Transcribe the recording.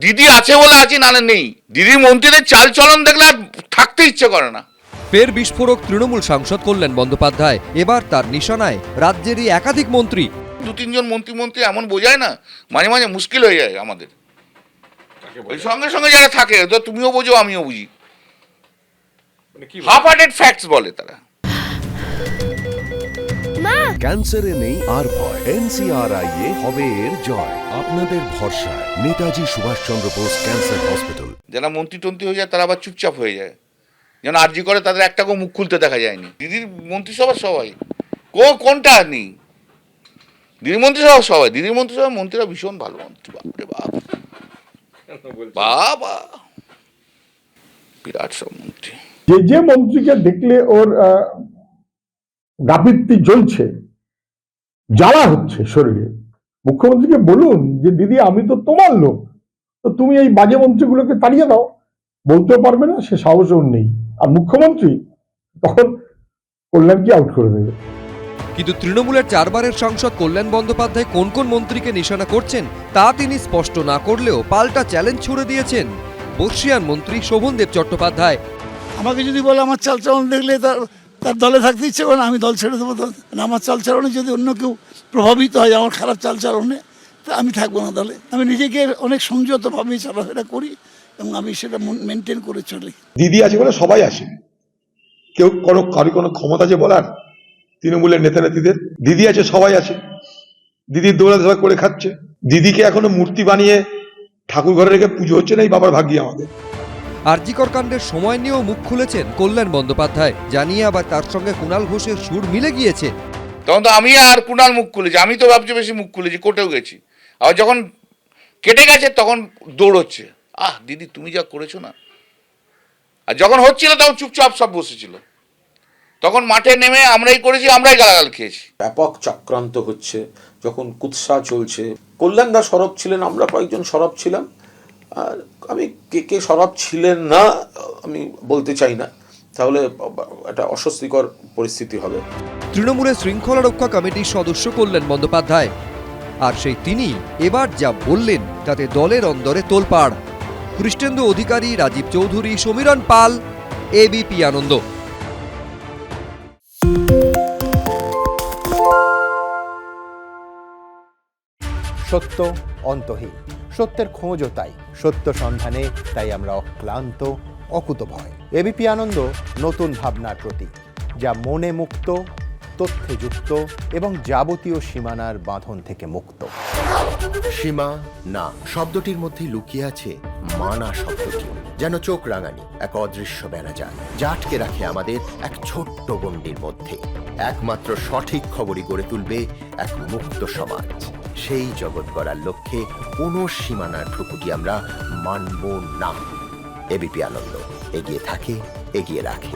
দিদি আছে বলে আছি, নালে নেই। দিদির মন্ত্রীদের চাল চলন দেখলে আর থাকতে ইচ্ছে করে না। ফের বিস্ফোরক তৃণমূল সাংসদ কল্যাণ বন্দ্যোপাধ্যায়। এবার তার নিশানায় রাজ্যেরই একাধিক মন্ত্রী। 2-3 জন মন্ত্রী এমন বোঝায় না, মাঝে মাঝে মুশকিল হয়ে যায় আমাদের। ওই সঙ্গে সঙ্গে যারা থাকে, তো তুমিও বোঝো আমিও বুঝি, হাফ হার্টেড ফ্যাক্টস বলে তারা। ক্যান্সারে নেই আর ভয়, NCRI হবে এর জয়। আপনাদের ভরসা নেতাজি সুভাষচন্দ্র বোস ক্যান্সার হসপিটাল। যারা মন্ত্রী টন্ত্রী হয়ে যায় তারা আবার চুপচাপ হয়ে যায়, যেন আরজি করে তাদের একটাকেও মুখ খুলতে দেখা যায়নি। দিদির মন্ত্রিসভা সবাই কোনটা নেই, দিদির মন্ত্রিসভা সবাই, দিদির মন্ত্রিসভা মন্ত্রীরা ভীষণ ভালো মন্ত্রী। বাপরে বাপ, বাবা বিরাট সব মন্ত্রী। যে মন্ত্রীকে দেখলে ওর গাপিত্তি জ্বলছে, জ্বালা হচ্ছে শরীরে, মুখ্যমন্ত্রীকে বলুন যে দিদি আমি তো তোমার লোক, তো তুমি এই বাজে মন্ত্রীগুলোকে তাড়িয়ে দাও। বলতেও পারবে না, সে সাহসও নেই। আর মুখ্যমন্ত্রী তখন কল্যাণকে আউট করে দেবে। কিন্তু তৃণমূলের 4 বারের সাংসদ কল্যাণ বন্দ্যোপাধ্যায় কোন কোন মন্ত্রীকে নিশানা করছেন তা তিনি স্পষ্ট না করলেও পাল্টা চ্যালেঞ্জ ছুড়ে দিয়েছেন বর্ষীয়ান মন্ত্রী শোভনদেব চট্টোপাধ্যায়। আমাকে যদি বলে আমার চালচলন দেখলে তার দলে থাকতে ইচ্ছে করে না, আমি দল ছেড়ে দেবো। আমার চালচলনে যদি অন্য কেউ প্রভাবিত হয় আমার খারাপ চালচলনে, তা আমি থাকবো না দলে। আমি নিজেকে অনেক সংযতভাবে চলাফেরা করি এবং আমি সেটা মেনটেন করে চলি। দিদি আছে বলে সবাই আসে, কেউ কোনো ক্ষমতা আছে বলার? তৃণমূলের নেতা নেত্রীদের দিদি আছে, সবাই আছে, দিদির দৌড়াতে সবাই করে খাচ্ছে। দিদিকে এখনো মূর্তি বানিয়ে ঠাকুর ঘরে রেখে পুজো হচ্ছে না, এই বাবার ভাগ্যি আমাদের। আরজিকর কাণ্ডের সময় নিয়েও মুখ খুলেছেন কল্যাণ বন্দ্যোপাধ্যায়, জানিয়ে আবার তার সঙ্গে কুণাল ঘোষের সুর মিলে গিয়েছে। তখন তো আমি আর কুণাল মুখ খুলেছি, আমি তো ভাবছি বেশি মুখ খুলেছি, কোর্টেও গেছি। আর যখন কেটে গেছে তখন দৌড়চ্ছে, দিদি তুমি যা করেছো না। আর যখন হচ্ছিল তখন চুপচাপ সব বসেছিল, তখন মাঠে নেমে আমরাই করেছি, আমরাই গালাগাল খেয়েছি। ব্যাপক চক্রান্ত হচ্ছে, যখন কুৎসা চলছে। কল্যাণদা সরব ছিলেন, আমরা কয়েকজন সরব ছিলাম। আর আমি কে সরব ছিলেন না আমি বলতে চাই না, তাহলে একটা অস্বস্তিকর পরিস্থিতি হবে। তৃণমূলের শৃঙ্খলা রক্ষা কমিটির সদস্য কল্যাণ বন্দ্যোপাধ্যায়, আর সেই তিনি এবার যা বললেন তাতে দলের অন্দরে তোলপাড়। কৃষ্ণেন্দু অধিকারী, রাজীব চৌধুরী, সমীরণ পাল, এবিপি আনন্দ। সত্য অন্তহীন, সত্যের খোঁজও তাই, সত্য সন্ধানে তাই আমরা অক্লান্ত, অকুতভয়। এবিপি আনন্দ নতুন ভাবনার প্রতীক, যা মনে মুক্ত, তথ্যে যুক্ত এবং যাবতীয় সীমানার বাঁধন থেকে মুক্ত। সীমা না শব্দটির মধ্যে লুকিয়ে আছে মানা শব্দটি, যেন চোখ রাঙানি এক অদৃশ্য বেড়াজাল, যা আটকে রাখে আমাদের এক ছোট্ট গণ্ডির মধ্যে। একমাত্র সঠিক খবরই গড়ে তুলবে এক মুক্ত সমাজ। সেই জগৎ গড়ার লক্ষ্যে কোনো সীমানার ঠুকুটি আমরা মানব না। এবিপি আনন্দ এগিয়ে থাকে, এগিয়ে রাখে।